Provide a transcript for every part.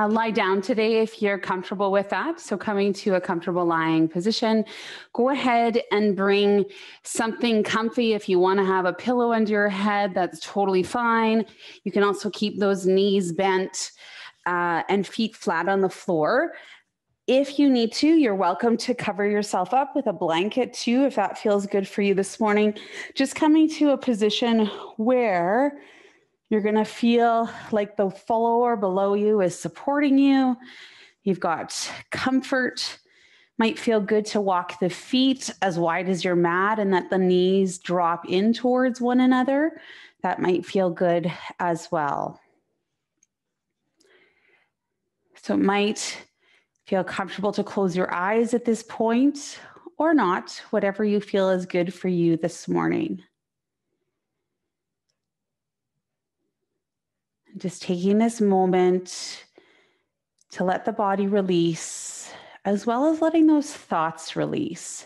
Lie down today if you're comfortable with that. So coming to a comfortable lying position, go ahead and bring something comfy. If you want to have a pillow under your head, that's totally fine. You can also keep those knees bent and feet flat on the floor. If you need to, you're welcome to cover yourself up with a blanket too, if that feels good for you this morning. Just coming to a position where you're going to feel like the floor below you is supporting you. You've got comfort. Might feel good to walk the feet as wide as your mat and that the knees drop in towards one another. That might feel good as well. So it might feel comfortable to close your eyes at this point or not, whatever you feel is good for you this morning. Just taking this moment to let the body release, as well as letting those thoughts release.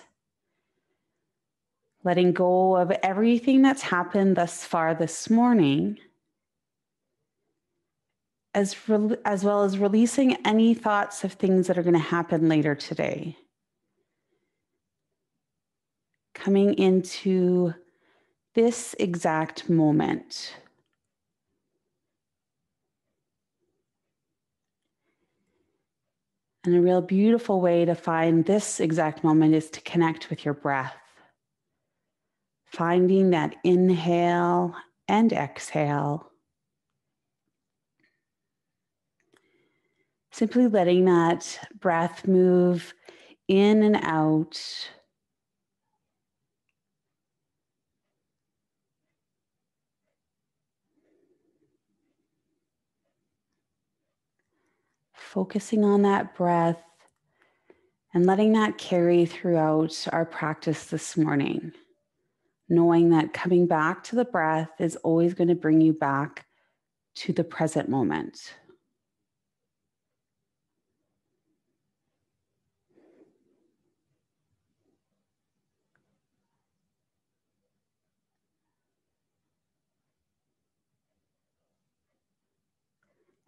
Letting go of everything that's happened thus far this morning, as well as releasing any thoughts of things that are going to happen later today. Coming into this exact moment. And a real beautiful way to find this exact moment is to connect with your breath. Finding that inhale and exhale. Simply letting that breath move in and out. Focusing on that breath and letting that carry throughout our practice this morning. Knowing that coming back to the breath is always going to bring you back to the present moment.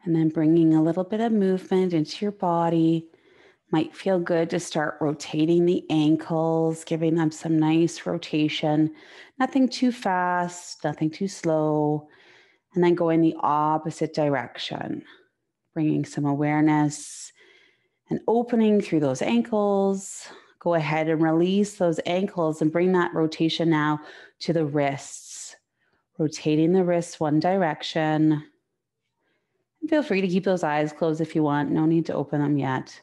And then bringing a little bit of movement into your body. Might feel good to start rotating the ankles, giving them some nice rotation. Nothing too fast, nothing too slow. And then going the opposite direction. Bringing some awareness and opening through those ankles. Go ahead and release those ankles and bring that rotation now to the wrists. Rotating the wrists one direction. Feel free to keep those eyes closed if you want. No need to open them yet.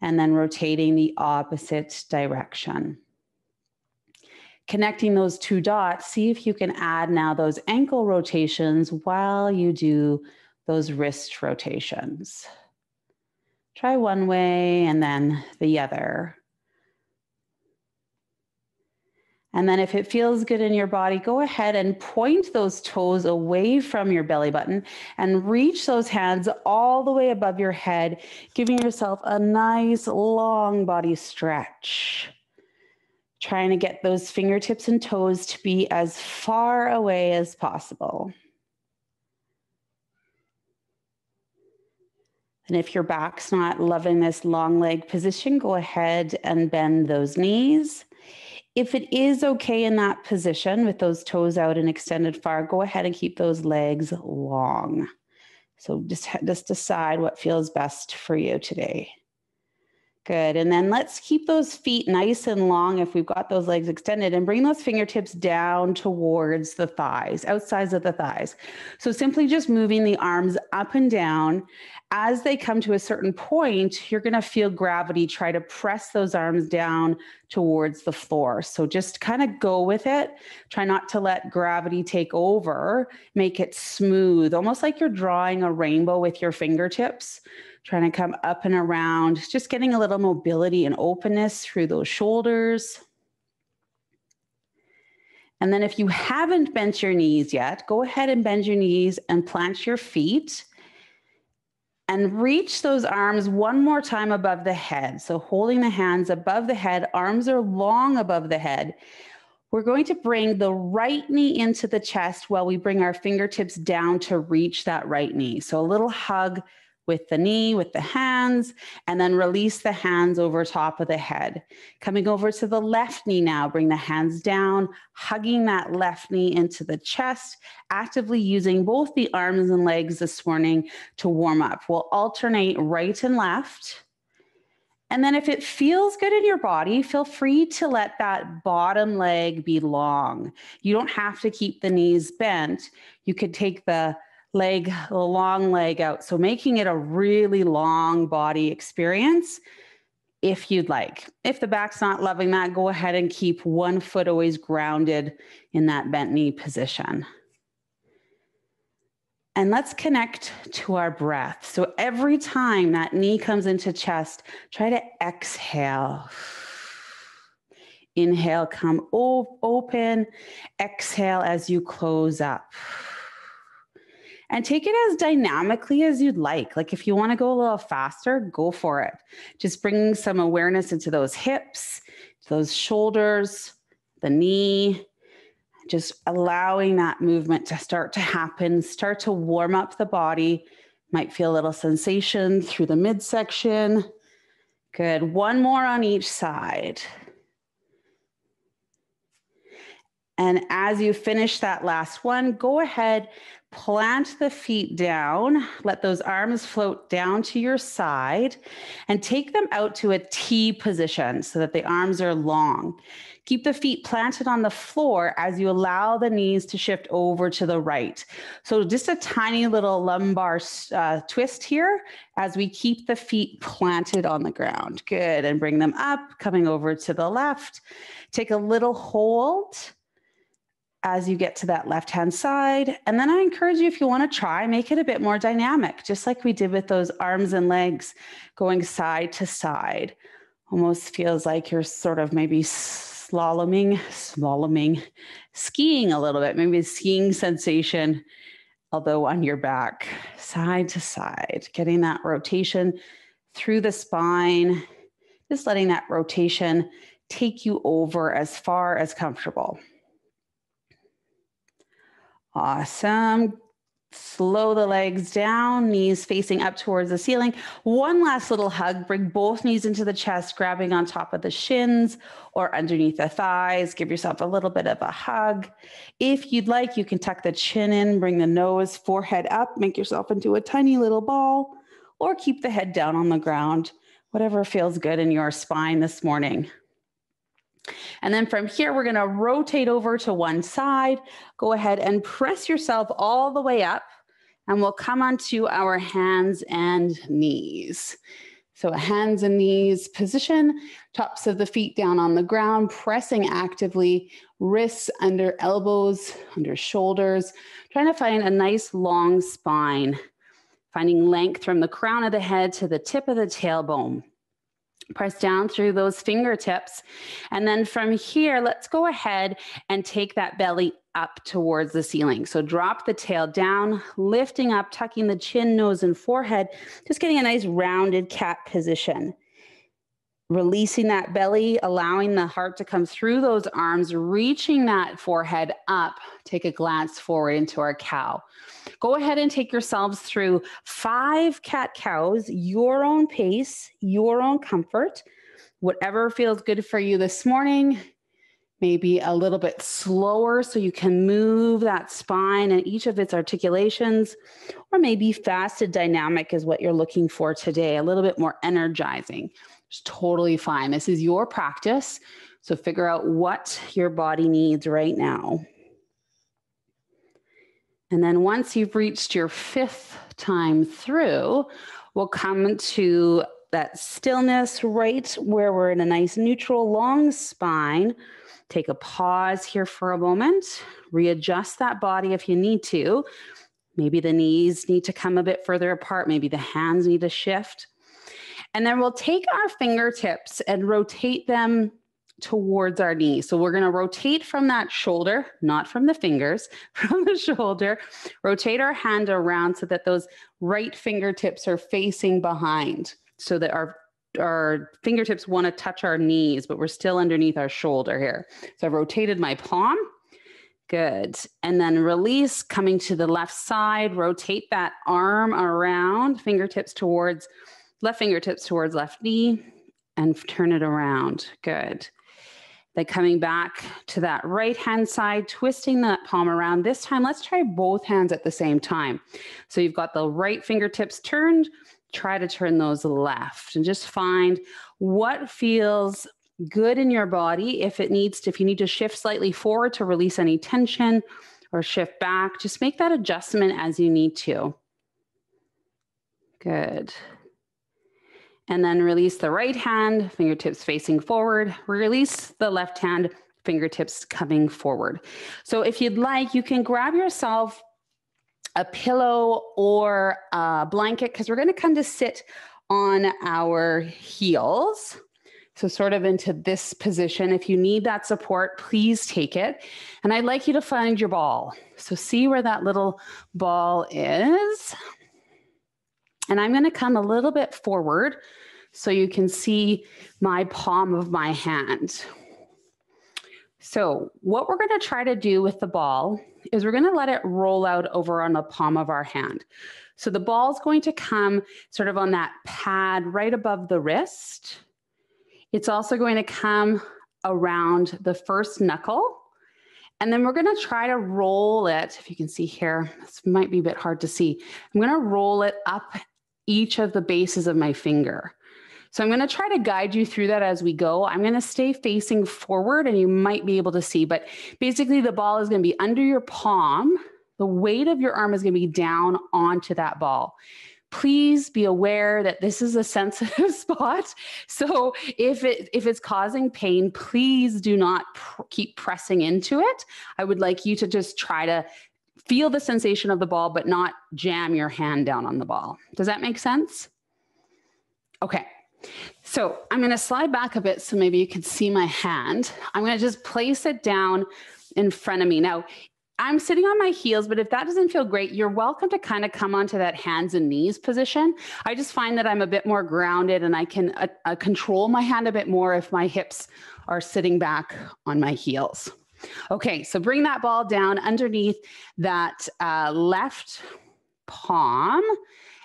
And then rotating the opposite direction. Connecting those two dots, see if you can add now those ankle rotations while you do those wrist rotations. Try one way and then the other. And then if it feels good in your body, go ahead and point those toes away from your belly button and reach those hands all the way above your head, giving yourself a nice long body stretch. Trying to get those fingertips and toes to be as far away as possible. And if your back's not loving this long leg position, go ahead and bend those knees. If it is okay in that position with those toes out and extended far, go ahead and keep those legs long. So just decide what feels best for you today. Good. And then let's keep those feet nice and long if we've got those legs extended, and bring those fingertips down towards the thighs, outsides of the thighs. So simply just moving the arms up and down. As they come to a certain point, you're going to feel gravity try to press those arms down towards the floor. So just kind of go with it. Try not to let gravity take over. Make it smooth, almost like you're drawing a rainbow with your fingertips. Trying to come up and around, just getting a little mobility and openness through those shoulders. And then if you haven't bent your knees yet, go ahead and bend your knees and plant your feet. And reach those arms one more time above the head. So holding the hands above the head, arms are long above the head. We're going to bring the right knee into the chest while we bring our fingertips down to reach that right knee. So a little hug with the knee, with the hands, and then release the hands over top of the head. Coming over to the left knee now, bring the hands down, hugging that left knee into the chest, actively using both the arms and legs this morning to warm up. We'll alternate right and left. And then if it feels good in your body, feel free to let that bottom leg be long. You don't have to keep the knees bent. You could take the long leg out. So making it a really long body experience if you'd like. If the back's not loving that, go ahead and keep one foot always grounded in that bent knee position. And let's connect to our breath. So every time that knee comes into chest, try to exhale. Inhale, come open. Exhale as you close up. And take it as dynamically as you'd like. Like if you want to go a little faster, go for it. Just bringing some awareness into those hips, those shoulders, the knee. Just allowing that movement to start to happen, start to warm up the body. Might feel a little sensation through the midsection. Good. One more on each side. And as you finish that last one, go ahead, plant the feet down, let those arms float down to your side, and take them out to a T position so that the arms are long. Keep the feet planted on the floor as you allow the knees to shift over to the right. So just a tiny little lumbar twist here as we keep the feet planted on the ground. Good. And bring them up, coming over to the left. Take a little hold as you get to that left-hand side. And then I encourage you, if you want to try, make it a bit more dynamic, just like we did with those arms and legs going side to side. Almost feels like you're sort of maybe slaloming, skiing a little bit, maybe a skiing sensation, although on your back, side to side, getting that rotation through the spine, just letting that rotation take you over as far as comfortable. Awesome. Slow the legs down, knees facing up towards the ceiling. One last little hug. Bring both knees into the chest, grabbing on top of the shins or underneath the thighs. Give yourself a little bit of a hug. If you'd like, you can tuck the chin in, bring the nose, forehead up, make yourself into a tiny little ball, or keep the head down on the ground, whatever feels good in your spine this morning. And then from here, we're going to rotate over to one side. Go ahead and press yourself all the way up, and we'll come onto our hands and knees. So a hands and knees position, tops of the feet down on the ground, pressing actively, wrists under elbows, under shoulders, trying to find a nice long spine, finding length from the crown of the head to the tip of the tailbone. Press down through those fingertips. And then from here, let's go ahead and take that belly up towards the ceiling. So drop the tail down, lifting up, tucking the chin, nose, and forehead, just getting a nice rounded cat position. Releasing that belly, allowing the heart to come through those arms, reaching that forehead up. Take a glance forward into our cow. Go ahead and take yourselves through 5 cat-cows, your own pace, your own comfort, whatever feels good for you this morning. Maybe a little bit slower so you can move that spine and each of its articulations, or maybe fast and dynamic is what you're looking for today, a little bit more energizing. It's totally fine. This is your practice, so figure out what your body needs right now. And then once you've reached your 5th time through, we'll come to that stillness right where we're in a nice neutral long spine. Take a pause here for a moment, readjust that body if you need to. Maybe the knees need to come a bit further apart. Maybe the hands need to shift. And then we'll take our fingertips and rotate them towards our knees. So we're going to rotate from that shoulder, not from the fingers, from the shoulder. Rotate our hand around so that those right fingertips are facing behind, so that our fingertips want to touch our knees, but we're still underneath our shoulder here. So I've rotated my palm. Good. And then release, coming to the left side, rotate that arm around, fingertips towards left knee, and turn it around. Good. Then coming back to that right hand side, twisting that palm around. This time, let's try both hands at the same time. So you've got the right fingertips turned, try to turn those left and just find what feels good in your body. If you need to shift slightly forward to release any tension or shift back, just make that adjustment as you need to. Good. And then release the right hand, fingertips facing forward. Release the left hand, fingertips coming forward. So if you'd like, you can grab yourself a pillow or a blanket, because we're going to come to sit on our heels. So sort of into this position. If you need that support, please take it. And I'd like you to find your ball. So see where that little ball is. And I'm going to come a little bit forward so you can see my palm of my hand. So what we're going to try to do with the ball is we're going to let it roll out over on the palm of our hand. So the ball is going to come sort of on that pad right above the wrist. It's also going to come around the first knuckle. And then we're going to try to roll it. If you can see here, this might be a bit hard to see. I'm going to roll it up each of the bases of my finger. So I'm going to try to guide you through that as we go. I'm going to stay facing forward and you might be able to see, but basically the ball is going to be under your palm. The weight of your arm is going to be down onto that ball. Please be aware that this is a sensitive spot. So if it's causing pain, please do not keep pressing into it. I would like you to just try to feel the sensation of the ball, but not jam your hand down on the ball. Does that make sense? Okay. So I'm going to slide back a bit so maybe you can see my hand. I'm going to just place it down in front of me. Now, I'm sitting on my heels, but if that doesn't feel great, you're welcome to kind of come onto that hands and knees position. I just find that I'm a bit more grounded and I can control my hand a bit more if my hips are sitting back on my heels. Okay, so bring that ball down underneath that left palm.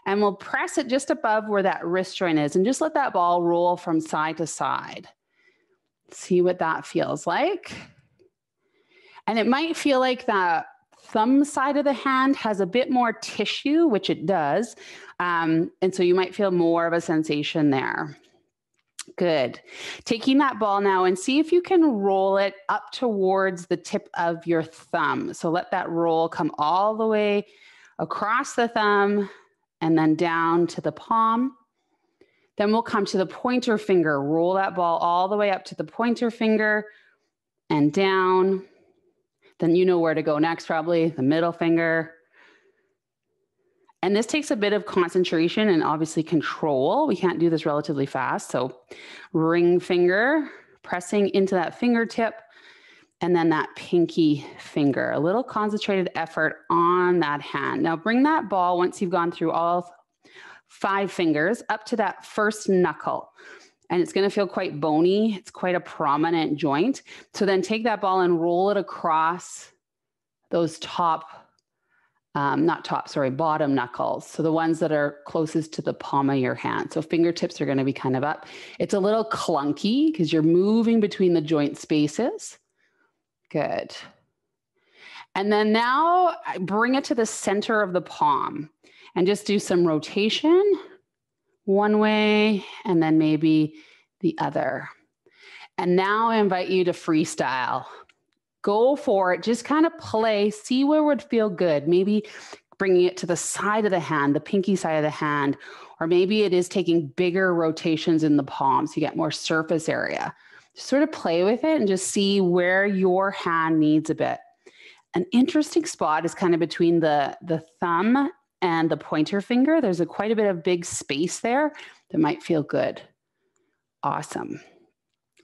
And we'll press it just above where that wrist joint is and just let that ball roll from side to side. See what that feels like. And it might feel like that thumb side of the hand has a bit more tissue, which it does. And so you might feel more of a sensation there. Good. Taking that ball now and see if you can roll it up towards the tip of your thumb. So let that roll come all the way across the thumb and then down to the palm. Then we'll come to the pointer finger. Roll that ball all the way up to the pointer finger and down. Then you know where to go next, probably the middle finger. And this takes a bit of concentration and obviously control. We can't do this relatively fast. So ring finger, pressing into that fingertip, and then that pinky finger, a little concentrated effort on that hand. Now bring that ball, once you've gone through all 5 fingers, up to that first knuckle. And it's going to feel quite bony. It's quite a prominent joint. So then take that ball and roll it across those bottom knuckles. So the ones that are closest to the palm of your hand. So fingertips are going to be kind of up. It's a little clunky because you're moving between the joint spaces. Good. And then now bring it to the center of the palm and just do some rotation one way and then maybe the other. And now I invite you to freestyle. Go for it. Just kind of play, see where would feel good. Maybe bringing it to the side of the hand, the pinky side of the hand, or maybe it is taking bigger rotations in the palm so you get more surface area. Just sort of play with it and just see where your hand needs a bit. An interesting spot is kind of between the thumb and the pointer finger. There's quite a bit of big space there that might feel good. Awesome.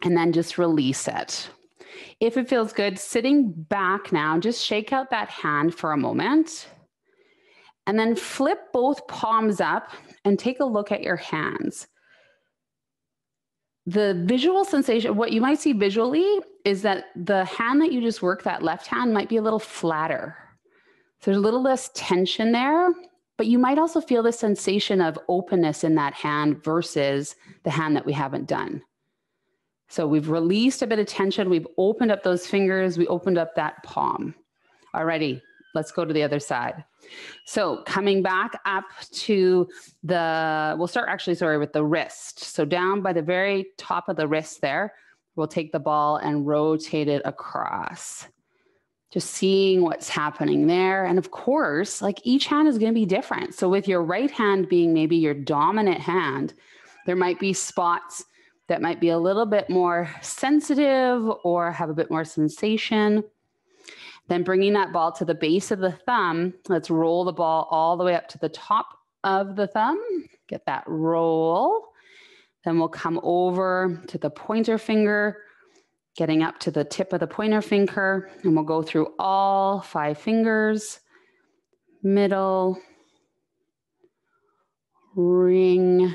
And then just release it. If it feels good, sitting back now, just shake out that hand for a moment. And then flip both palms up and take a look at your hands. The visual sensation, what you might see visually is that the hand that you just worked, that left hand, might be a little flatter. So there's a little less tension there, but you might also feel the sensation of openness in that hand versus the hand that we haven't done. So we've released a bit of tension. We've opened up those fingers. We opened up that palm. Alrighty, let's go to the other side. So coming back up to we'll start actually, with the wrist. So down by the very top of the wrist there, we'll take the ball and rotate it across. Just seeing what's happening there. And of course, like each hand is going to be different. So with your right hand being maybe your dominant hand, there might be spots that might be a little bit more sensitive or have a bit more sensation. Then bringing that ball to the base of the thumb, let's roll the ball all the way up to the top of the thumb. Get that roll. Then we'll come over to the pointer finger, getting up to the tip of the pointer finger, and we'll go through all 5 fingers, middle, ring,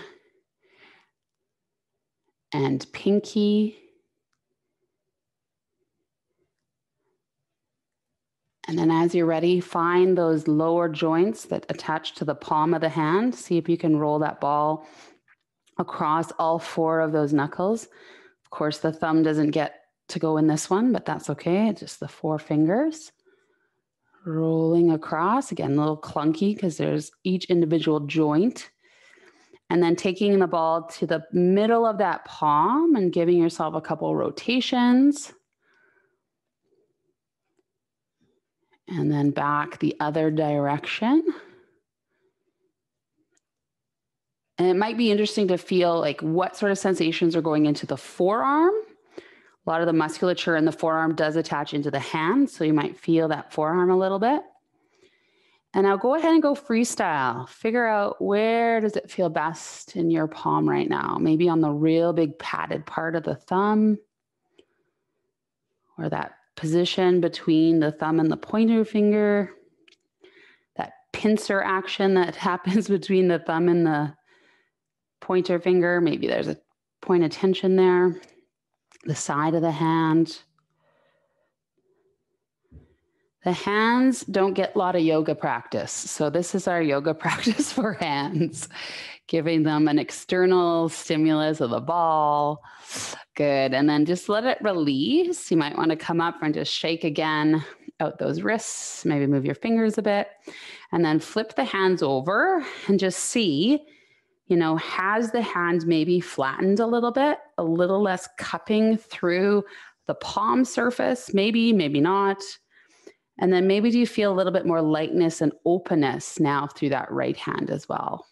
and pinky. And then as you're ready, find those lower joints that attach to the palm of the hand. See if you can roll that ball across all 4 of those knuckles. Of course, the thumb doesn't get to go in this one, but that's okay. It's just the 4 fingers. Rolling across, again, a little clunky because there's each individual joint. And then taking the ball to the middle of that palm and giving yourself a couple rotations. And then back the other direction. And it might be interesting to feel like what sort of sensations are going into the forearm. A lot of the musculature in the forearm does attach into the hand, so you might feel that forearm a little bit. And now go ahead and go freestyle. Figure out where does it feel best in your palm right now. Maybe on the real big padded part of the thumb, or that position between the thumb and the pointer finger, that pincer action that happens between the thumb and the pointer finger. Maybe there's a point of tension there. The side of the hand. The hands don't get a lot of yoga practice. So this is our yoga practice for hands, giving them an external stimulus of the ball. Good. And then just let it release. You might want to come up and just shake again out those wrists, maybe move your fingers a bit, and then flip the hands over and just see, has the hand maybe flattened a little bit, a little less cupping through the palm surface, maybe not. And then maybe do you feel a little bit more lightness and openness now through that right hand as well?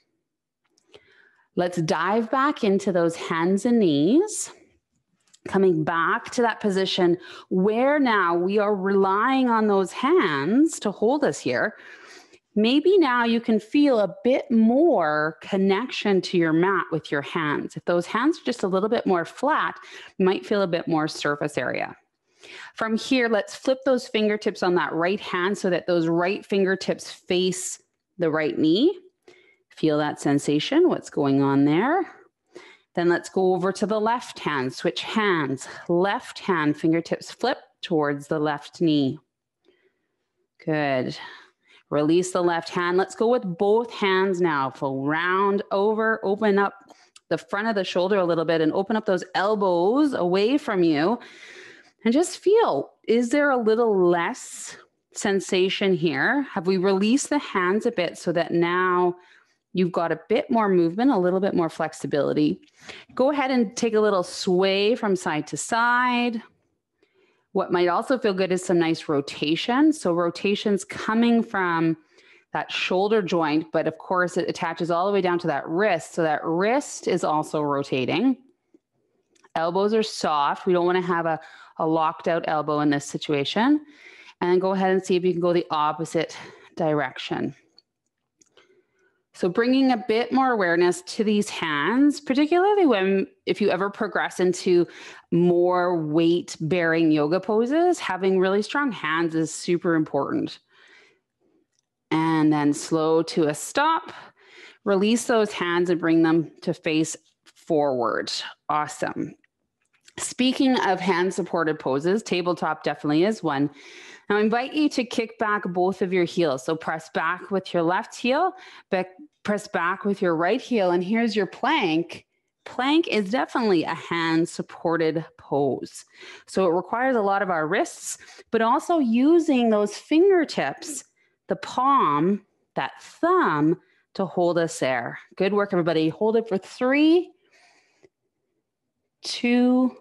Let's dive back into those hands and knees, coming back to that position where now we are relying on those hands to hold us here. Maybe now you can feel a bit more connection to your mat with your hands. If those hands are just a little bit more flat, you might feel a bit more surface area. From here, let's flip those fingertips on that right hand so that those right fingertips face the right knee. Feel that sensation, what's going on there. Then let's go over to the left hand, switch hands. Left hand, fingertips flip towards the left knee. Good. Release the left hand. Let's go with both hands now. Full round over, open up the front of the shoulder a little bit and open up those elbows away from you. And just feel, is there a little less sensation here? Have we released the hands a bit so that now you've got a bit more movement, a little bit more flexibility? Go ahead and take a little sway from side to side. What might also feel good is some nice rotation. So rotations coming from that shoulder joint, but of course it attaches all the way down to that wrist. So that wrist is also rotating. Elbows are soft. We don't want to have a locked out elbow in this situation. And then go ahead and see if you can go the opposite direction. So bringing a bit more awareness to these hands, particularly if you ever progress into more weight-bearing yoga poses, having really strong hands is super important. And then slow to a stop. Release those hands and bring them to face forward. Awesome. Speaking of hand-supported poses, tabletop definitely is one. Now I invite you to kick back both of your heels. So press back with your left heel, press back with your right heel. And here's your plank. Plank is definitely a hand-supported pose. So it requires a lot of our wrists, but also using those fingertips, the palm, that thumb, to hold us there. Good work, everybody. Hold it for 3, 2,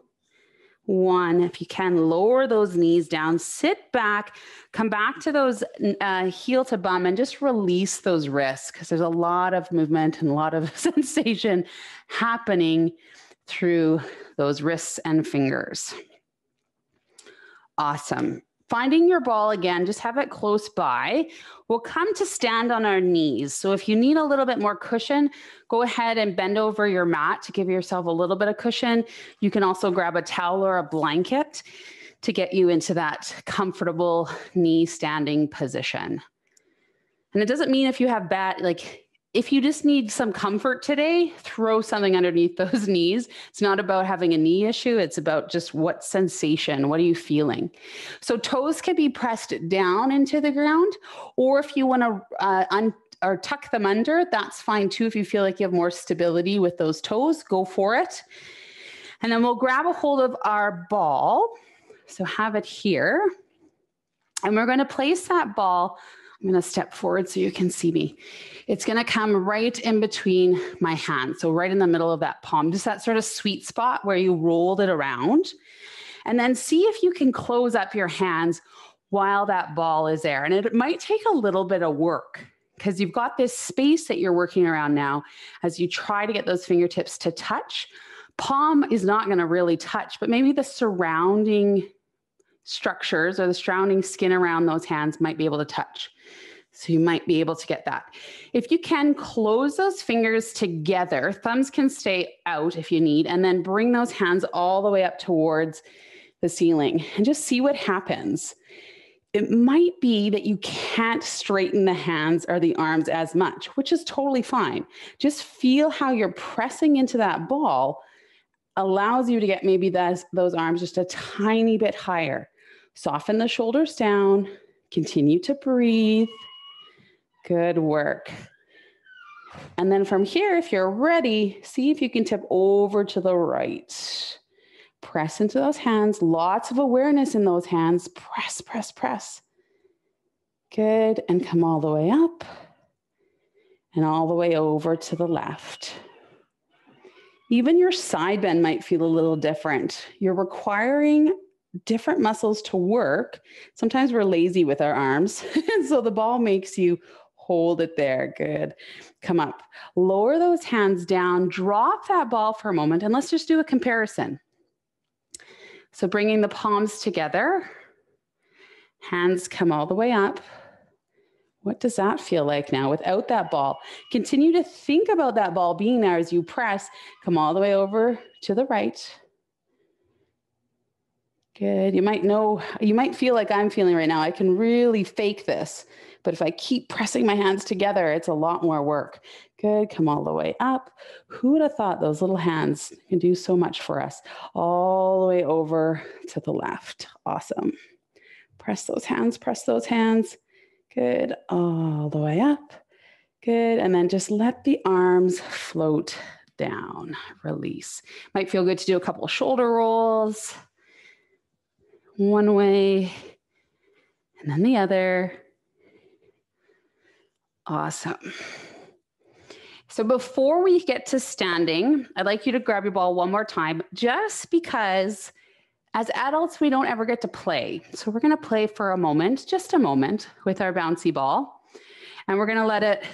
1. If you can, lower those knees down, sit back, come back to those heel to bum and just release those wrists because there's a lot of movement and a lot of sensation happening through those wrists and fingers. Awesome. Finding your ball again, just have it close by. We'll come to stand on our knees. So if you need a little bit more cushion, go ahead and bend over your mat to give yourself a little bit of cushion. You can also grab a towel or a blanket to get you into that comfortable knee standing position. And it doesn't mean if you have if you just need some comfort today, throw something underneath those knees. It's not about having a knee issue. It's about just what sensation, what are you feeling? So toes can be pressed down into the ground, or if you want to or tuck them under, that's fine too. If you feel like you have more stability with those toes, go for it. And then we'll grab a hold of our ball. So have it here. And we're going to place that ball. I'm going to step forward so you can see me. It's going to come right in between my hands. So right in the middle of that palm, just that sort of sweet spot where you rolled it around. And then see if you can close up your hands while that ball is there. And it might take a little bit of work because you've got this space that you're working around now as you try to get those fingertips to touch. Palm is not going to really touch, but maybe the surrounding structures or the surrounding skin around those hands might be able to touch. So you might be able to get that. If you can, close those fingers together. Thumbs can stay out if you need, and then bring those hands all the way up towards the ceiling and just see what happens. It might be that you can't straighten the hands or the arms as much, which is totally fine. Just feel how you're pressing into that ball allows you to get maybe those arms just a tiny bit higher. Soften the shoulders down. Continue to breathe. Good work. And then from here, if you're ready, see if you can tip over to the right. Press into those hands. Lots of awareness in those hands. Press, press, press. Good. And come all the way up and all the way over to the left. Even your side bend might feel a little different. You're requiring different muscles to work. Sometimes we're lazy with our arms. And so the ball makes you hold it there. Good. Come up. Lower those hands down. Drop that ball for a moment. And let's just do a comparison. So bringing the palms together. Hands come all the way up. What does that feel like now without that ball? Continue to think about that ball being there as you press. Come all the way over to the right. Good. You might feel like I'm feeling right now. I can really fake this, but if I keep pressing my hands together, it's a lot more work. Good. Come all the way up. Who would have thought those little hands can do so much for us? All the way over to the left. Awesome. Press those hands, press those hands. Good. All the way up. Good. And then just let the arms float down. Release. Might feel good to do a couple of shoulder rolls. One way and then the other. Awesome. So before we get to standing, I'd like you to grab your ball one more time, just because as adults, we don't ever get to play. So we're going to play for a moment, just a moment with our bouncy ball, and we're going to let it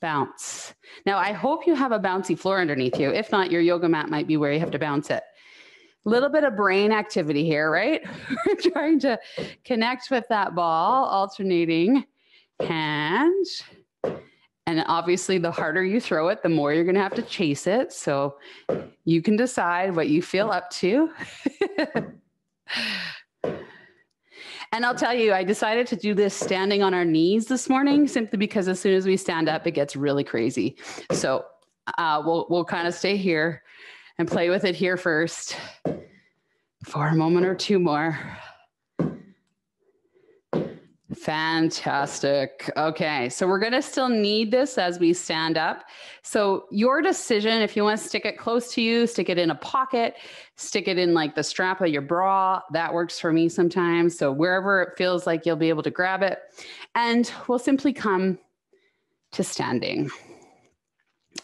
bounce. Now, I hope you have a bouncy floor underneath you. If not, your yoga mat might be where you have to bounce it. Little bit of brain activity here, right? We're trying to connect with that ball, alternating hands. And obviously, the harder you throw it, the more you're going to have to chase it. So you can decide what you feel up to. And I'll tell you, I decided to do this standing on our knees this morning, simply because as soon as we stand up, it gets really crazy. So We'll kind of stay here and play with it here first for a moment or two more. Fantastic. Okay, so we're going to still need this as we stand up. So your decision, if you want to stick it close to you, stick it in a pocket, stick it in like the strap of your bra. That works for me sometimes. So wherever it feels like you'll be able to grab it. And we'll simply come to standing.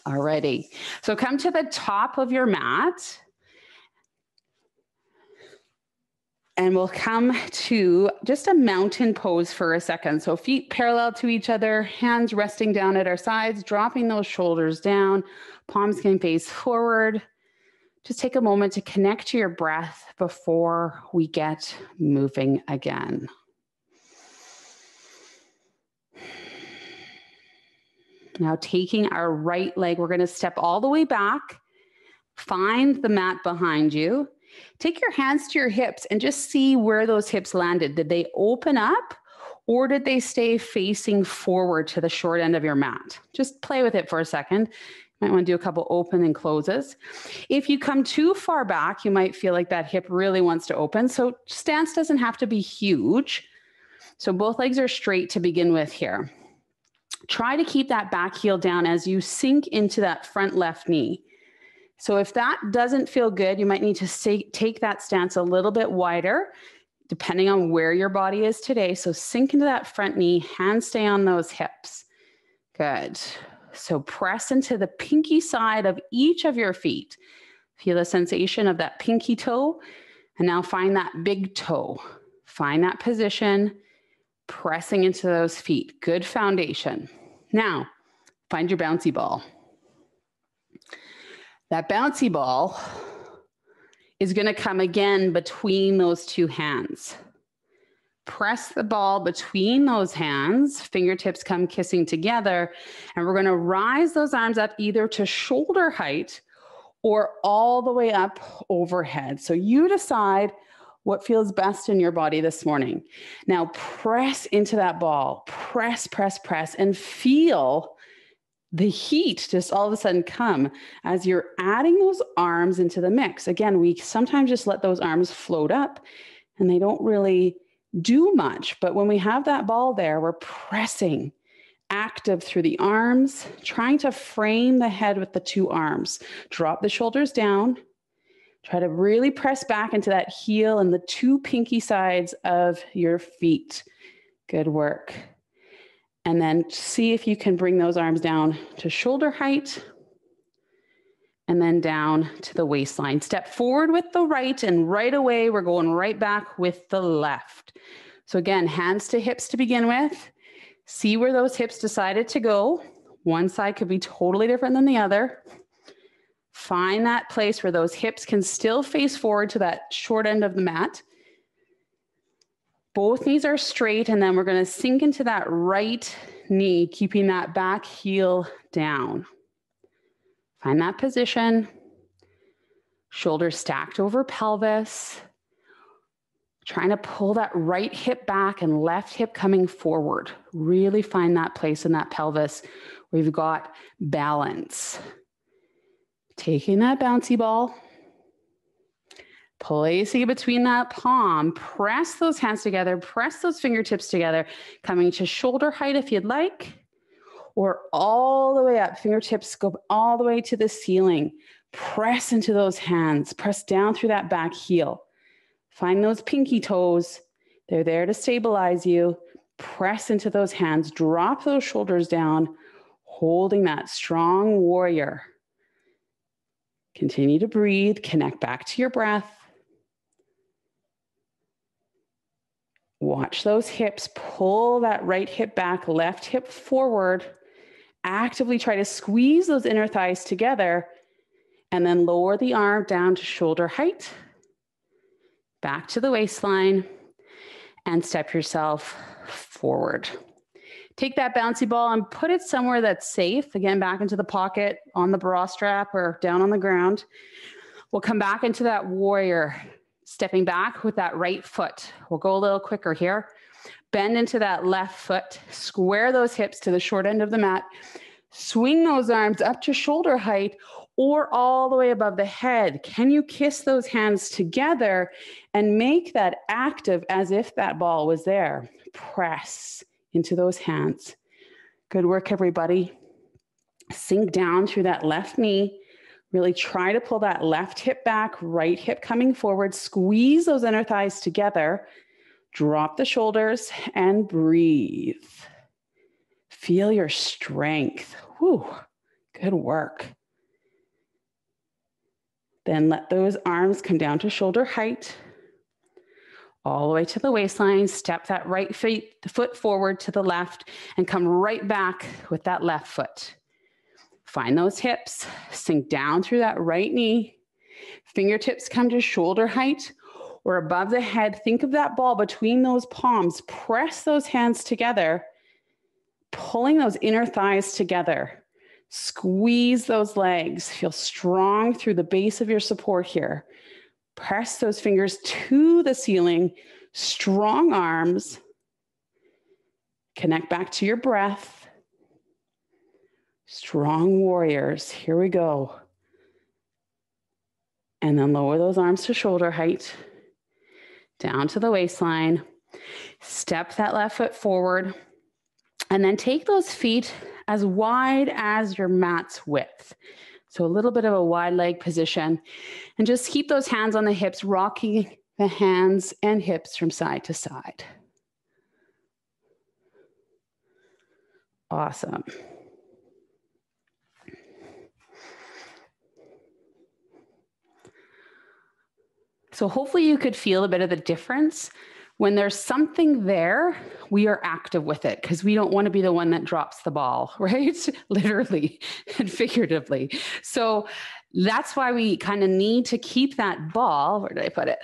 Alrighty. So come to the top of your mat. And we'll come to just a mountain pose for a second. So feet parallel to each other, hands resting down at our sides, dropping those shoulders down, palms can face forward. Just take a moment to connect to your breath before we get moving again. Now taking our right leg, we're going to step all the way back, find the mat behind you. Take your hands to your hips and just see where those hips landed. Did they open up or did they stay facing forward to the short end of your mat? Just play with it for a second. You might want to do a couple open and closes. If you come too far back, you might feel like that hip really wants to open. So stance doesn't have to be huge. So both legs are straight to begin with here. Try to keep that back heel down as you sink into that front left knee. So if that doesn't feel good, you might need to take that stance a little bit wider, depending on where your body is today. So sink into that front knee, hands stay on those hips. Good. So press into the pinky side of each of your feet. Feel the sensation of that pinky toe. And now find that big toe. Find that position, pressing into those feet. Good foundation. Now, find your bouncy ball. That bouncy ball is going to come again between those two hands. Press the ball between those hands, fingertips come kissing together, and we're going to rise those arms up either to shoulder height or all the way up overhead. So you decide what feels best in your body this morning. Now press into that ball, press, press, press, and feel the heat just all of a sudden come as you're adding those arms into the mix. Again, we sometimes just let those arms float up and they don't really do much. But when we have that ball there, we're pressing active through the arms, trying to frame the head with the two arms. Drop the shoulders down. Try to really press back into that heel and the two pinky sides of your feet. Good work. And then see if you can bring those arms down to shoulder height and then down to the waistline. Step forward with the right and right away we're going right back with the left. So again, hands to hips to begin with. See where those hips decided to go. One side could be totally different than the other. Find that place where those hips can still face forward to that short end of the mat. Both knees are straight, and then we're going to sink into that right knee, keeping that back heel down. Find that position. Shoulders stacked over pelvis. Trying to pull that right hip back and left hip coming forward. Really find that place in that pelvis where you've got balance. Taking that bouncy ball. Placing between that palm, press those hands together, press those fingertips together, coming to shoulder height if you'd like, or all the way up, fingertips go all the way to the ceiling. Press into those hands, press down through that back heel. Find those pinky toes, they're there to stabilize you. Press into those hands, drop those shoulders down, holding that strong warrior. Continue to breathe, connect back to your breath. Watch those hips, pull that right hip back, left hip forward. Actively try to squeeze those inner thighs together and then lower the arm down to shoulder height, back to the waistline, and step yourself forward. Take that bouncy ball and put it somewhere that's safe. Again, back into the pocket, on the bra strap, or down on the ground. We'll come back into that warrior. Stepping back with that right foot. We'll go a little quicker here. Bend into that left foot. Square those hips to the short end of the mat. Swing those arms up to shoulder height or all the way above the head. Can you kiss those hands together and make that active as if that ball was there? Press into those hands. Good work, everybody. Sink down through that left knee. Really try to pull that left hip back, right hip coming forward. Squeeze those inner thighs together. Drop the shoulders and breathe. Feel your strength. Whew, good work. Then let those arms come down to shoulder height, all the way to the waistline. Step that right foot forward to the left and come right back with that left foot. Find those hips, sink down through that right knee. Fingertips come to shoulder height or above the head. Think of that ball between those palms. Press those hands together, pulling those inner thighs together. Squeeze those legs. Feel strong through the base of your support here. Press those fingers to the ceiling. Strong arms. Connect back to your breath. Strong warriors. Here we go. And then lower those arms to shoulder height. Down to the waistline. Step that left foot forward. And then take those feet as wide as your mat's width. So a little bit of a wide leg position. And just keep those hands on the hips, rocking the hands and hips from side to side. Awesome. So hopefully you could feel a bit of the difference. When there's something there, we are active with it because we don't want to be the one that drops the ball, right? Literally and figuratively. So that's why we kind of need to keep that ball, where did I put it?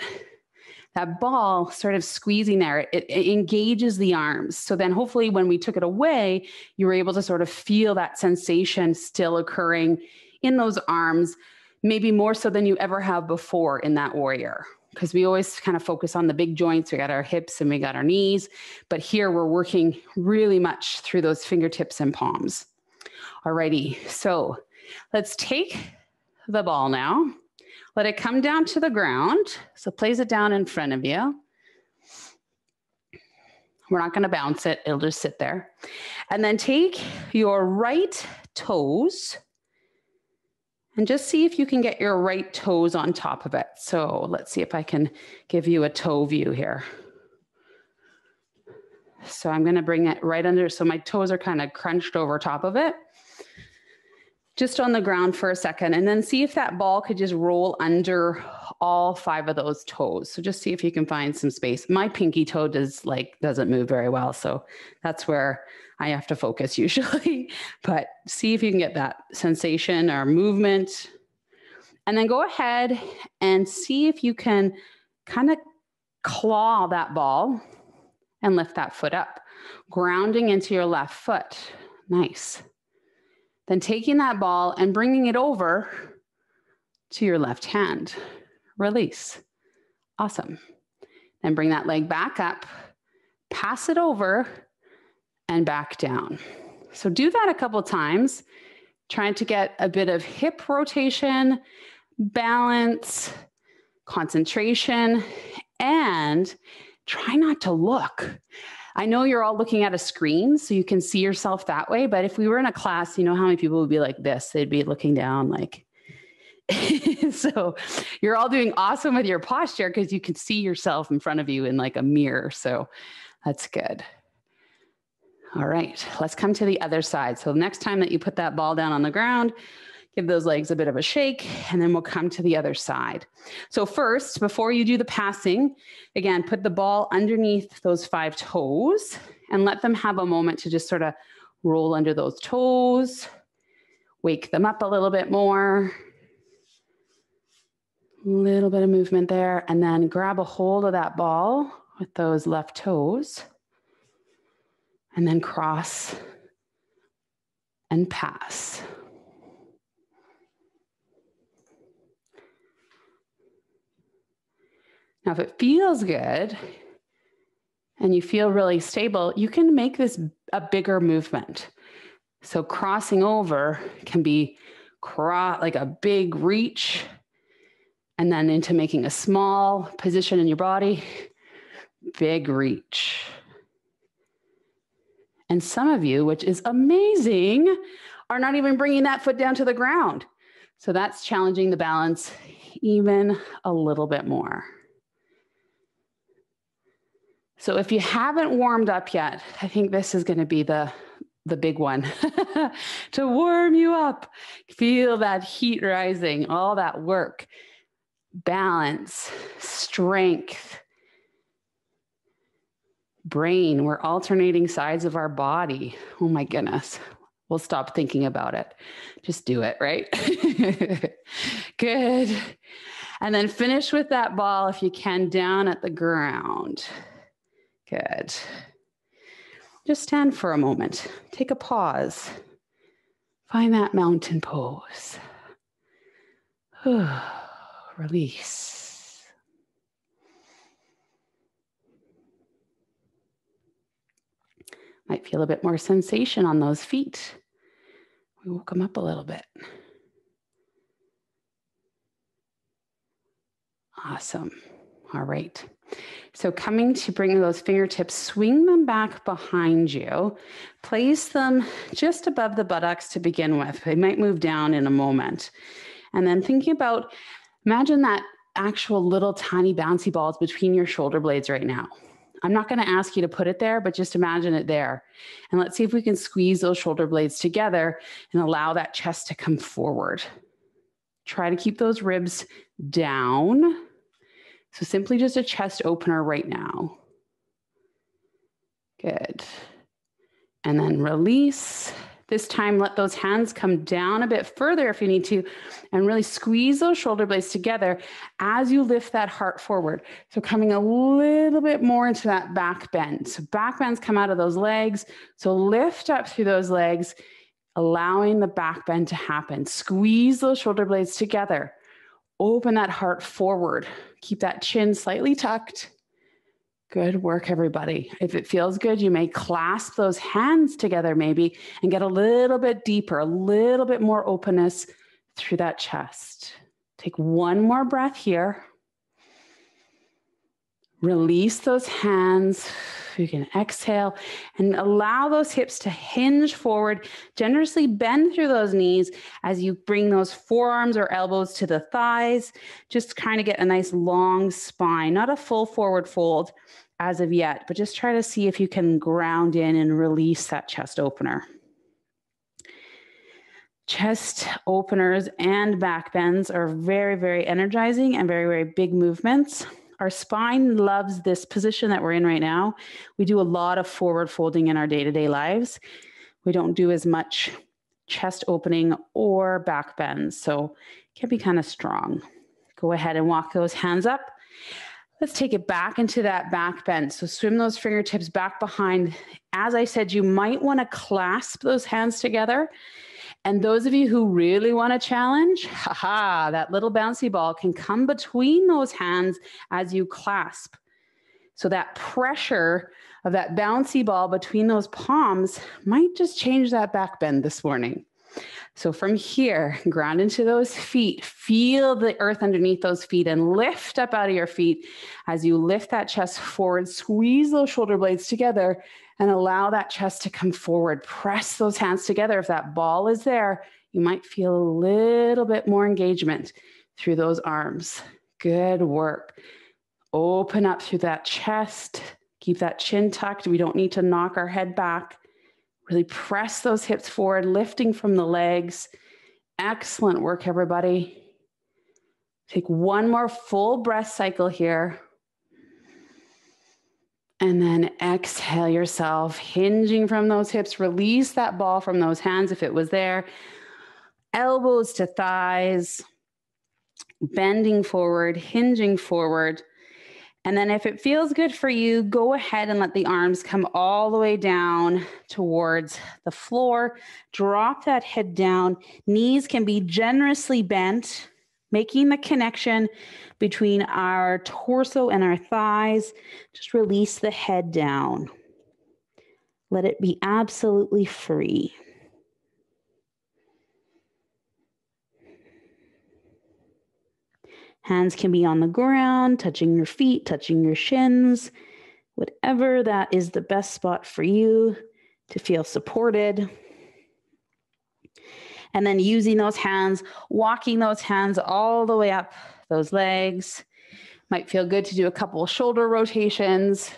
That ball sort of squeezing there. It engages the arms. So then hopefully when we took it away, you were able to sort of feel that sensation still occurring in those arms, maybe more so than you ever have before in that warrior. Because we always kind of focus on the big joints. We got our hips and we got our knees. But here we're working really much through those fingertips and palms. Alrighty, so let's take the ball now. Let it come down to the ground. So place it down in front of you. We're not going to bounce it. It'll just sit there. And then take your right toes and just see if you can get your right toes on top of it. So let's see if I can give you a toe view here. So I'm going to bring it right under. So my toes are kind of crunched over top of it. Just on the ground for a second, and then see if that ball could just roll under all 5 of those toes. So just see if you can find some space. My pinky toe doesn't move very well, so that's where I have to focus usually. But see if you can get that sensation or movement. And then go ahead and see if you can kind of claw that ball and lift that foot up, grounding into your left foot. Nice. Then taking that ball and bringing it over to your left hand. Release. Awesome. Then bring that leg back up, pass it over, and back down. So do that a couple times, trying to get a bit of hip rotation, balance, concentration, and try not to look. I know you're all looking at a screen, so you can see yourself that way. But if we were in a class, you know how many people would be like this? They'd be looking down like, so you're all doing awesome with your posture because you can see yourself in front of you in like a mirror. So that's good. All right, let's come to the other side. So next time that you put that ball down on the ground, give those legs a bit of a shake, and then we'll come to the other side. So first, before you do the passing, again, put the ball underneath those 5 toes and let them have a moment to just sort of roll under those toes, wake them up a little bit more. A little bit of movement there, and then grab a hold of that ball with those left toes, and then cross and pass. Now, if it feels good and you feel really stable, you can make this a bigger movement. So crossing over can be like a big reach, and then into making a small position in your body, big reach. And some of you, which is amazing, are not even bringing that foot down to the ground. So that's challenging the balance even a little bit more. So if you haven't warmed up yet, I think this is going to be the big one to warm you up. Feel that heat rising, all that work, balance, strength, brain. We're alternating sides of our body. Oh my goodness. We'll stop thinking about it. Just do it, right? Good. And then finish with that ball, if you can, down at the ground. Good. Just stand for a moment. Take a pause. Find that mountain pose. Release. Might feel a bit more sensation on those feet. We woke them up a little bit. Awesome. All right. So coming to bring those fingertips, swing them back behind you. Place them just above the buttocks to begin with. They might move down in a moment. And then thinking about, imagine that actual little tiny bouncy balls between your shoulder blades right now. I'm not going to ask you to put it there, but just imagine it there. And let's see if we can squeeze those shoulder blades together and allow that chest to come forward. Try to keep those ribs down. So simply just a chest opener right now. Good. And then release. This time, let those hands come down a bit further if you need to, and really squeeze those shoulder blades together as you lift that heart forward. So coming a little bit more into that back bend. So back bends come out of those legs. So lift up through those legs, allowing the back bend to happen. Squeeze those shoulder blades together. Open that heart forward. Keep that chin slightly tucked. Good work, everybody. If it feels good, you may clasp those hands together maybe and get a little bit deeper, a little bit more openness through that chest. Take one more breath here. Release those hands. You can exhale and allow those hips to hinge forward. Generously bend through those knees as you bring those forearms or elbows to the thighs. Just kind of get a nice long spine, not a full forward fold as of yet, but just try to see if you can ground in and release that chest opener. Chest openers and back bends are very, very energizing and very, very big movements. Our spine loves this position that we're in right now. We do a lot of forward folding in our day-to-day lives. We don't do as much chest opening or back bends, so it can be kind of strong. Go ahead and walk those hands up. Let's take it back into that back bend. So swim those fingertips back behind. As I said, you might want to clasp those hands together. And those of you who really want to challenge, that little bouncy ball can come between those hands as you clasp. So that pressure of that bouncy ball between those palms might just change that back bend this morning. So from here, ground into those feet, feel the earth underneath those feet and lift up out of your feet as you lift that chest forward, squeeze those shoulder blades together and allow that chest to come forward. Press those hands together. If that ball is there, you might feel a little bit more engagement through those arms. Good work. Open up through that chest. Keep that chin tucked. We don't need to knock our head back. Really press those hips forward, lifting from the legs. Excellent work, everybody. Take one more full breath cycle here. And then exhale yourself, hinging from those hips. Release that ball from those hands if it was there. Elbows to thighs, bending forward, hinging forward. And then if it feels good for you, go ahead and let the arms come all the way down towards the floor. Drop that head down. Knees can be generously bent, making the connection between our torso and our thighs. Just release the head down. Let it be absolutely free. Hands can be on the ground, touching your feet, touching your shins, whatever that is the best spot for you to feel supported. And then using those hands, walking those hands all the way up those legs. Might feel good to do a couple of shoulder rotations.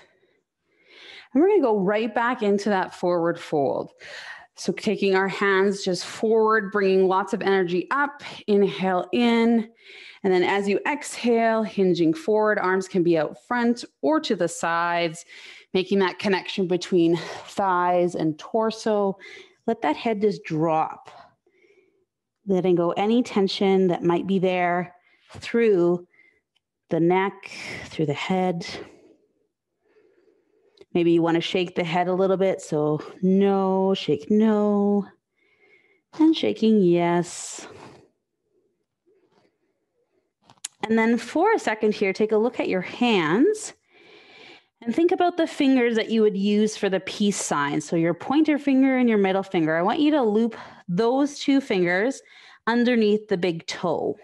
And we're going to go right back into that forward fold. So taking our hands just forward, bringing lots of energy up, inhale in. And then as you exhale, hinging forward, arms can be out front or to the sides, making that connection between thighs and torso. Let that head just drop. Letting go any tension that might be there through the neck, through the head. Maybe you want to shake the head a little bit. So no, shake no, and shaking yes. And then for a second here, take a look at your hands and think about the fingers that you would use for the peace sign. So your pointer finger and your middle finger. I want you to loop those two fingers underneath the big toe.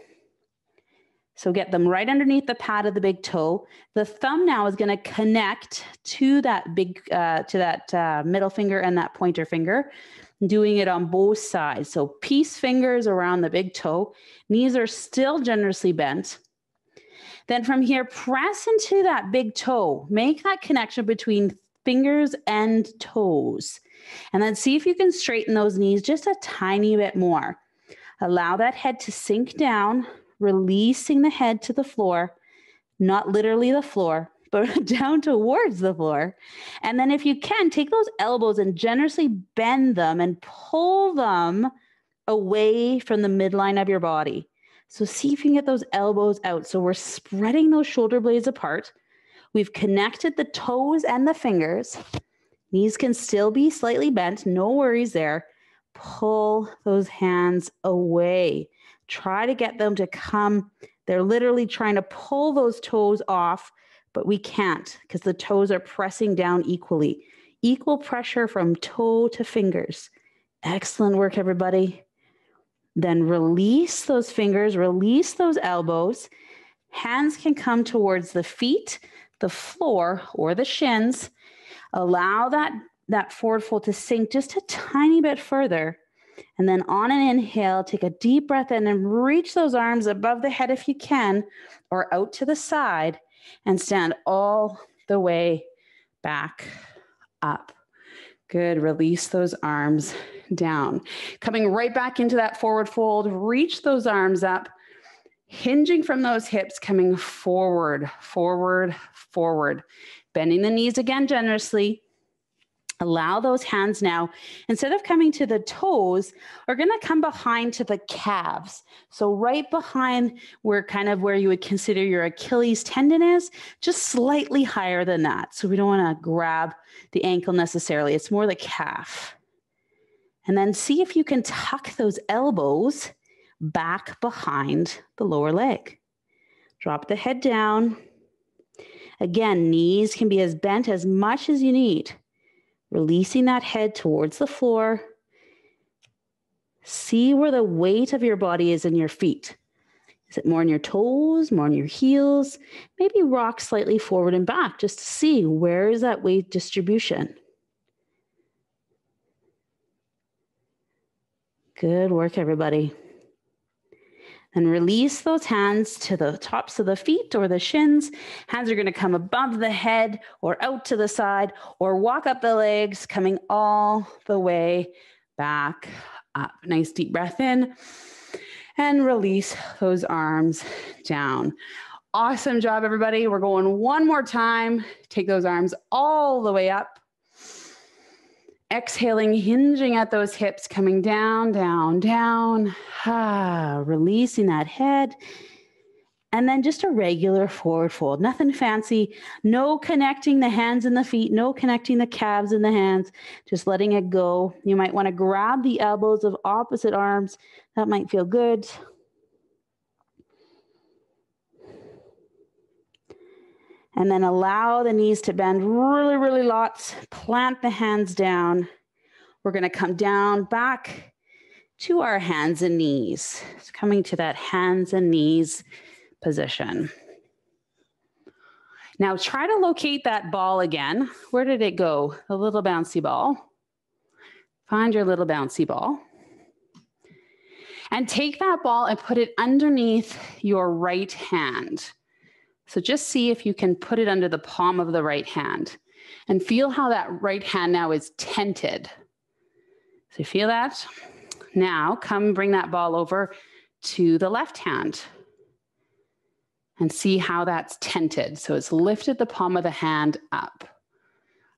So get them right underneath the pad of the big toe. The thumb now is going to connect to that middle finger and that pointer finger, doing it on both sides. So peace fingers around the big toe. Knees are still generously bent. Then from here, press into that big toe. Make that connection between fingers and toes. And then see if you can straighten those knees just a tiny bit more. Allow that head to sink down, releasing the head to the floor, not literally the floor, but down towards the floor. And then if you can, take those elbows and generously bend them and pull them away from the midline of your body. So see if you can get those elbows out. So we're spreading those shoulder blades apart. We've connected the toes and the fingers. Knees can still be slightly bent, no worries there. Pull those hands away. Try to get them to come. They're literally trying to pull those toes off, but we can't because the toes are pressing down equally. Equal pressure from toe to fingers. Excellent work, everybody. Then release those fingers, release those elbows. Hands can come towards the feet, the floor, or the shins. Allow that forward fold to sink just a tiny bit further. And then on an inhale, take a deep breath in and reach those arms above the head if you can, or out to the side, and stand all the way back up. Good. Release those arms down. Coming right back into that forward fold, reach those arms up, hinging from those hips, coming forward, forward, forward. Bending the knees again generously. Allow those hands now, instead of coming to the toes, are going to come behind to the calves. So right behind where you would consider your Achilles tendon is, just slightly higher than that. So we don't want to grab the ankle necessarily. It's more the calf. And then see if you can tuck those elbows back behind the lower leg. Drop the head down. Again, knees can be as bent as much as you need. Releasing that head towards the floor. See where the weight of your body is in your feet. Is it more in your toes, more in your heels? Maybe rock slightly forward and back just to see where is that weight distribution. Good work, everybody. And release those hands to the tops of the feet or the shins. Hands are going to come above the head or out to the side or walk up the legs, coming all the way back up. Nice deep breath in and release those arms down. Awesome job, everybody. We're going one more time. Take those arms all the way up. Exhaling, hinging at those hips, coming down, down, down. Releasing that head. And then just a regular forward fold. Nothing fancy. No connecting the hands and the feet. No connecting the calves and the hands. Just letting it go. You might want to grab the elbows of opposite arms. That might feel good. And then allow the knees to bend really, really lots. Plant the hands down. We're going to come down back to our hands and knees. So coming to that hands and knees position. Now try to locate that ball again. Where did it go? The little bouncy ball. Find your little bouncy ball. And take that ball and put it underneath your right hand. So just see if you can put it under the palm of the right hand and feel how that right hand now is tented. So you feel that? Now come bring that ball over to the left hand and see how that's tented. So it's lifted the palm of the hand up.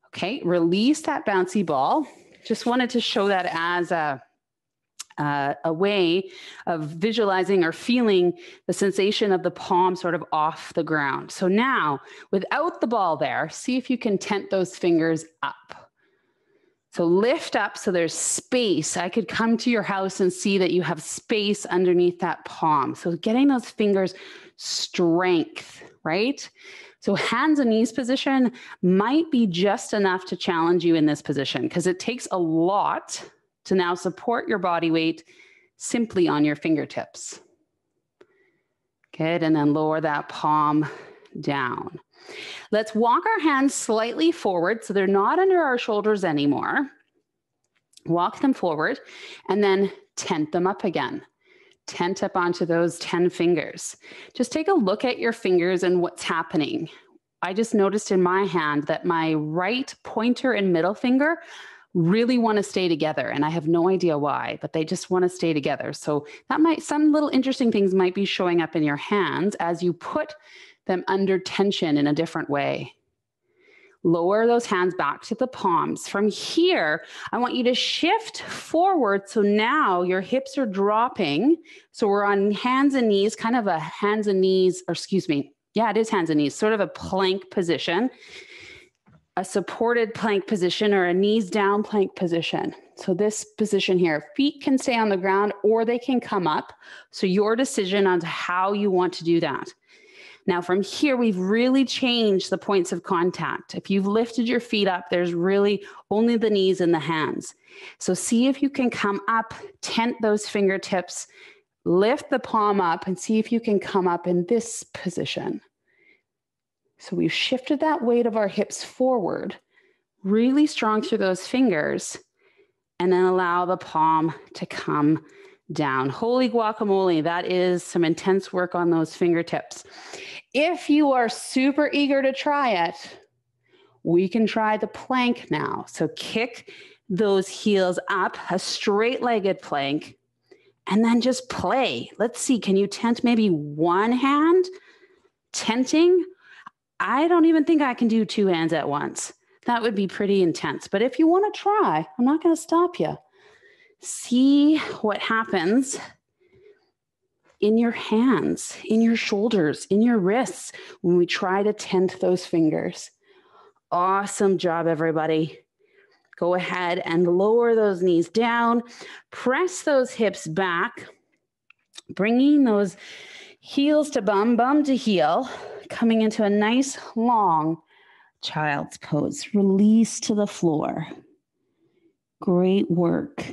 Okay, release that bouncy ball. Just wanted to show that as a way of visualizing or feeling the sensation of the palm sort of off the ground. So now, without the ball there, see if you can tent those fingers up. So lift up so there's space. I could come to your house and see that you have space underneath that palm. So getting those fingers strength, right? So hands and knees position might be just enough to challenge you in this position because it takes a lot to now support your body weight simply on your fingertips. Good, and then lower that palm down. Let's walk our hands slightly forward so they're not under our shoulders anymore. Walk them forward and then tent them up again. Tent up onto those 10 fingers. Just take a look at your fingers and what's happening. I just noticed in my hand that my right pointer and middle finger really want to stay together. And I have no idea why, but they just want to stay together. So that some little interesting things might be showing up in your hands as you put them under tension in a different way. Lower those hands back to the palms. From here, I want you to shift forward. So now your hips are dropping. So we're on hands and knees, kind of a hands and knees, or excuse me. Yeah, it is hands and knees, sort of a plank position, a supported plank position or a knees down plank position. So this position here, feet can stay on the ground or they can come up. So your decision on how you want to do that. Now from here, we've really changed the points of contact. If you've lifted your feet up, there's really only the knees and the hands. So see if you can come up, tent those fingertips, lift the palm up and see if you can come up in this position. So we've shifted that weight of our hips forward, really strong through those fingers, and then allow the palm to come down. Holy guacamole, that is some intense work on those fingertips. If you are super eager to try it, we can try the plank now. So kick those heels up, a straight-legged plank, and then just play. Let's see, can you tent maybe one hand? Tenting? I don't even think I can do two hands at once. That would be pretty intense. But if you want to try, I'm not going to stop you. See what happens in your hands, in your shoulders, in your wrists when we try to tent those fingers. Awesome job, everybody. Go ahead and lower those knees down. Press those hips back, bringing those heels to bum, bum to heel, coming into a nice long child's pose. Release to the floor. Great work.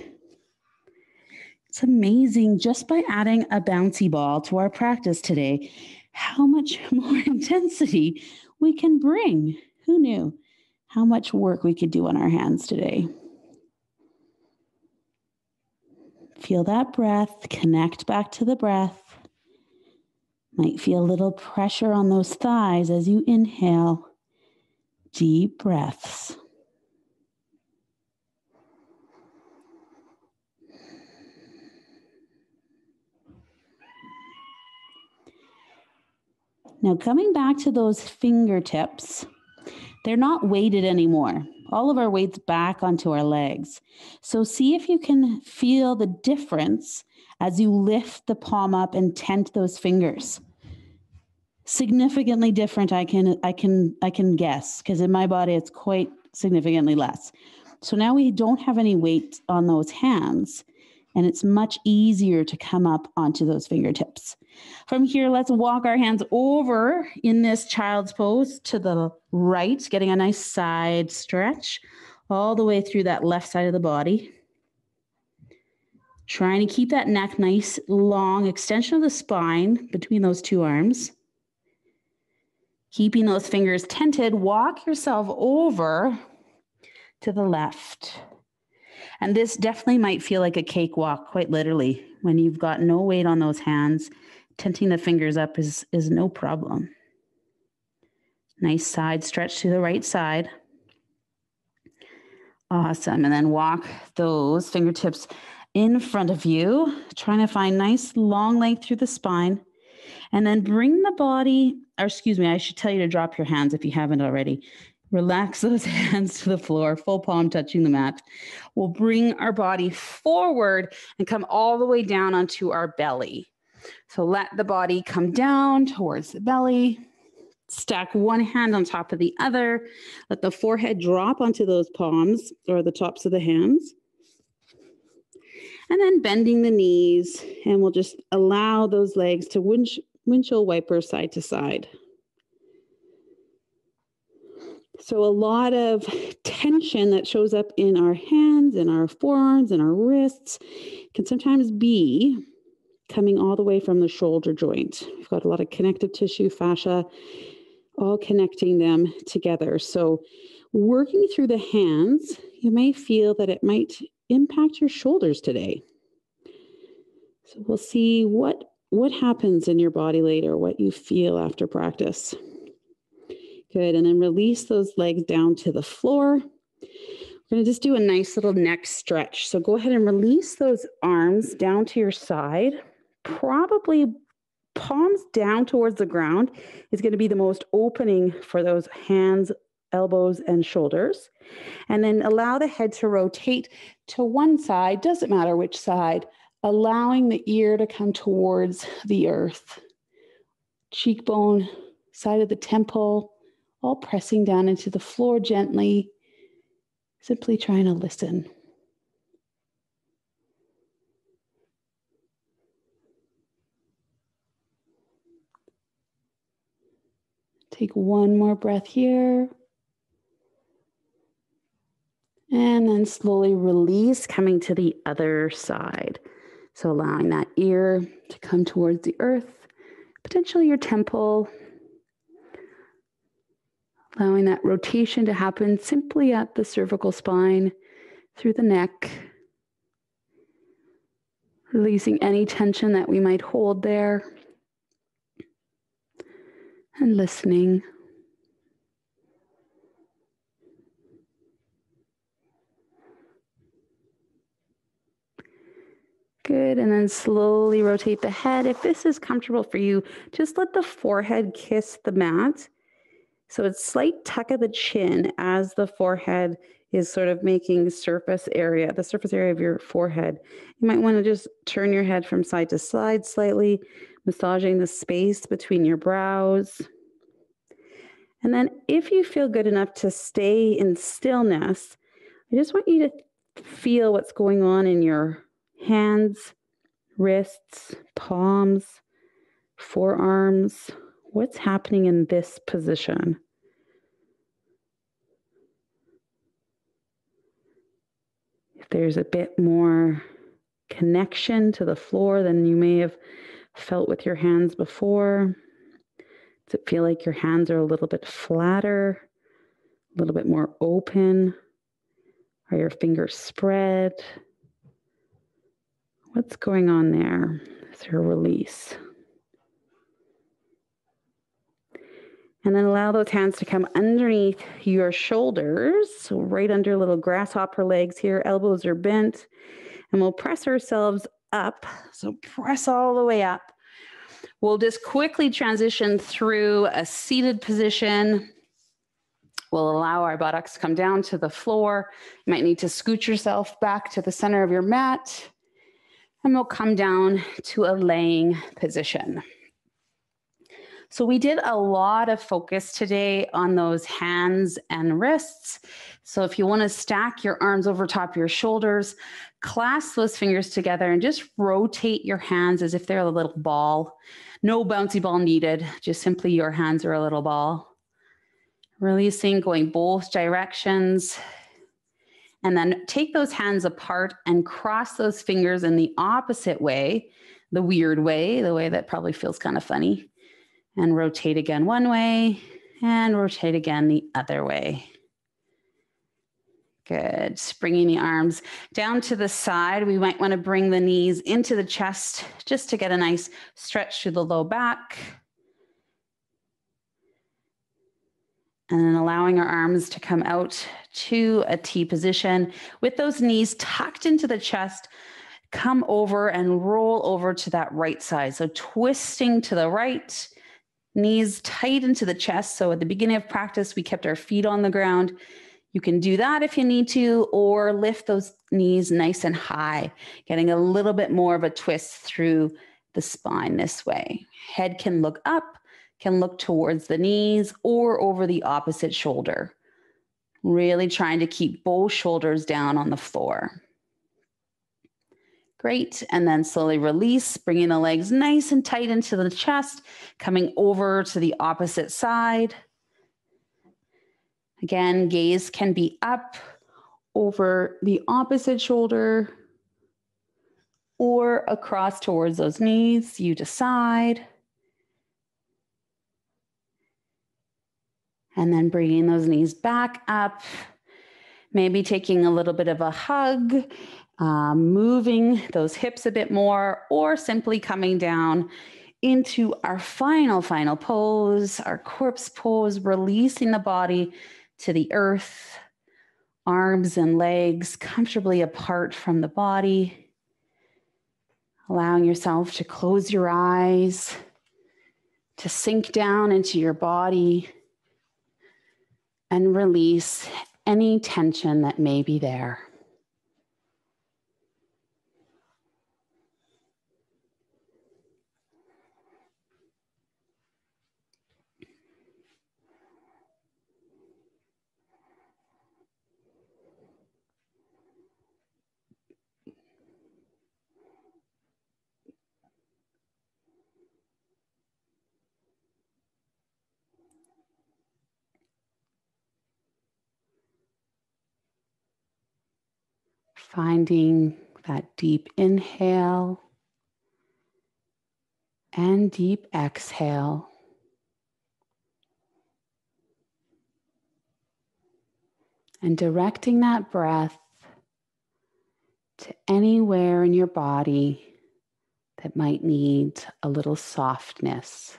It's amazing just by adding a bouncy ball to our practice today, how much more intensity we can bring. Who knew how much work we could do on our hands today? Feel that breath, connect back to the breath. Might feel a little pressure on those thighs as you inhale. Deep breaths. Now coming back to those fingertips, they're not weighted anymore. All of our weight's back onto our legs. So see if you can feel the difference as you lift the palm up and tent those fingers. Significantly different, I can guess, because in my body it's quite significantly less. So now we don't have any weight on those hands, and it's much easier to come up onto those fingertips. From here, let's walk our hands over in this child's pose to the right, getting a nice side stretch all the way through that left side of the body. Trying to keep that neck nice, long, extension of the spine between those two arms. Keeping those fingers tented, walk yourself over to the left. And this definitely might feel like a cakewalk, quite literally, when you've got no weight on those hands. Tenting the fingers up is no problem. Nice side stretch to the right side. Awesome. And then walk those fingertips in front of you, trying to find nice long length through the spine. And then bring the body, or excuse me, I should tell you to drop your hands if you haven't already. Relax those hands to the floor, full palm touching the mat. We'll bring our body forward and come all the way down onto our belly. So let the body come down towards the belly. Stack one hand on top of the other. Let the forehead drop onto those palms or the tops of the hands. And then bending the knees, and we'll just allow those legs to windshield wiper side to side. So a lot of tension that shows up in our hands and our forearms and our wrists can sometimes be coming all the way from the shoulder joint. We've got a lot of connective tissue, fascia, all connecting them together. So working through the hands, you may feel that it might impact your shoulders today. So we'll see what happens in your body later, what you feel after practice. Good, and then release those legs down to the floor. We're going to just do a nice little neck stretch. So go ahead and release those arms down to your side. Probably palms down towards the ground is going to be the most opening for those hands, elbows, and shoulders. And then allow the head to rotate to one side, doesn't matter which side, allowing the ear to come towards the earth. Cheekbone, side of the temple, all pressing down into the floor gently, simply trying to listen. Take one more breath here. And then slowly release, coming to the other side. So allowing that ear to come towards the earth, potentially your temple. Allowing that rotation to happen simply at the cervical spine, through the neck. Releasing any tension that we might hold there. And listening. Good, and then slowly rotate the head. If this is comfortable for you, just let the forehead kiss the mat. So it's slight tuck of the chin as the forehead is sort of making the surface area of your forehead. You might want to just turn your head from side to side slightly, massaging the space between your brows. And then if you feel good enough to stay in stillness, I just want you to feel what's going on in your hands, wrists, palms, forearms. What's happening in this position? If there's a bit more connection to the floor than you may have felt with your hands before, does it feel like your hands are a little bit flatter, a little bit more open? Are your fingers spread? What's going on there? Is there a release? And then allow those hands to come underneath your shoulders, so right under little grasshopper legs here, elbows are bent, and we'll press ourselves up. So press all the way up. We'll just quickly transition through a seated position. We'll allow our buttocks to come down to the floor. You might need to scoot yourself back to the center of your mat, and we'll come down to a laying position. So we did a lot of focus today on those hands and wrists. So if you want to stack your arms over top of your shoulders, clasp those fingers together and just rotate your hands as if they're a little ball. No bouncy ball needed, just simply your hands are a little ball. Releasing, going both directions. And then take those hands apart and cross those fingers in the opposite way, the weird way, the way that probably feels kind of funny. And rotate again one way and rotate again the other way. Good. Bringing the arms down to the side. We might want to bring the knees into the chest just to get a nice stretch through the low back. And then allowing our arms to come out to a T position with those knees tucked into the chest. Come over and roll over to that right side. So twisting to the right, knees tight into the chest. So at the beginning of practice, we kept our feet on the ground. You can do that if you need to, or lift those knees nice and high, getting a little bit more of a twist through the spine this way. Head can look up, can look towards the knees or over the opposite shoulder. Really trying to keep both shoulders down on the floor. Great. And then slowly release, bringing the legs nice and tight into the chest, coming over to the opposite side. Again, gaze can be up over the opposite shoulder or across towards those knees. You decide. And then bringing those knees back up, maybe taking a little bit of a hug, moving those hips a bit more, or simply coming down into our final pose, our corpse pose, releasing the body to the earth, arms and legs comfortably apart from the body, allowing yourself to close your eyes, to sink down into your body and release any tension that may be there. Finding that deep inhale and deep exhale. And directing that breath to anywhere in your body that might need a little softness.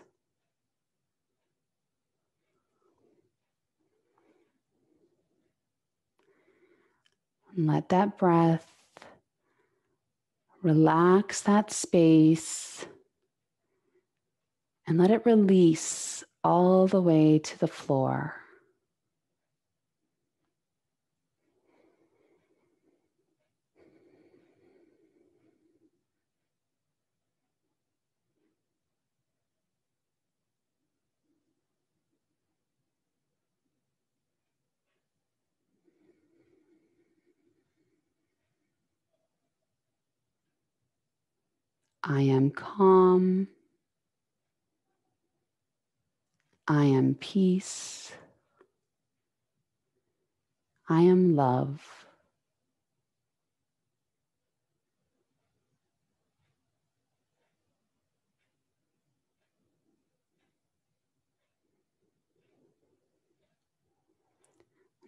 And let that breath relax that space and let it release all the way to the floor. I am calm. I am peace. I am love.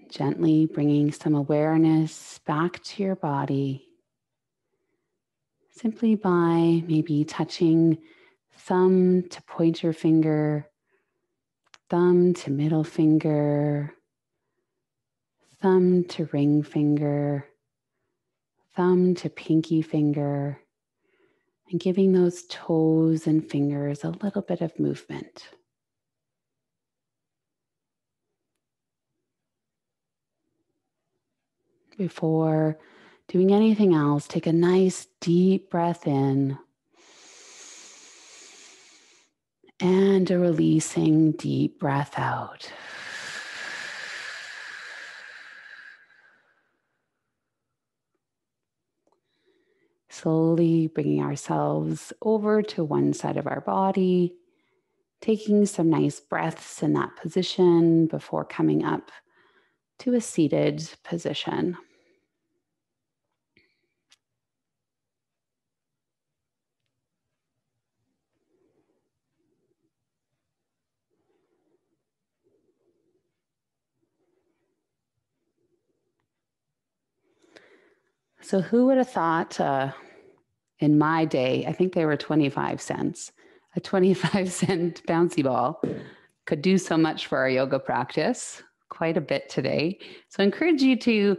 Gently bringing some awareness back to your body, simply by maybe touching thumb to pointer finger, thumb to middle finger, thumb to ring finger, thumb to pinky finger, and giving those toes and fingers a little bit of movement. Before doing anything else, take a nice deep breath in and a releasing deep breath out. Slowly bringing ourselves over to one side of our body, taking some nice breaths in that position before coming up to a seated position. So who would have thought in my day, I think they were 25 cents, a 25-cent bouncy ball could do so much for our yoga practice, quite a bit today. So I encourage you to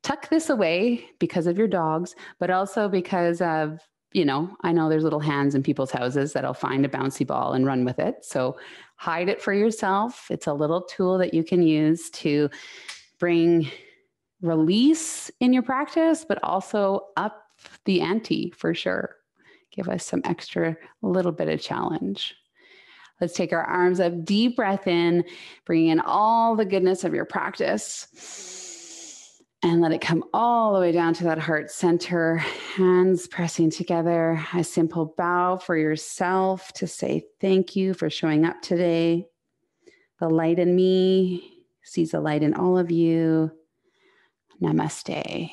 tuck this away because of your dogs, but also because of, I know there's little hands in people's houses that'll find a bouncy ball and run with it. So hide it for yourself. It's a little tool that you can use to bring release in your practice, but also up the ante for sure. Give us some extra, a little bit of challenge. Let's take our arms up, deep breath in, bring in all the goodness of your practice and let it come all the way down to that heart center, hands pressing together, a simple bow for yourself to say thank you for showing up today. The light in me sees the light in all of you. Namaste.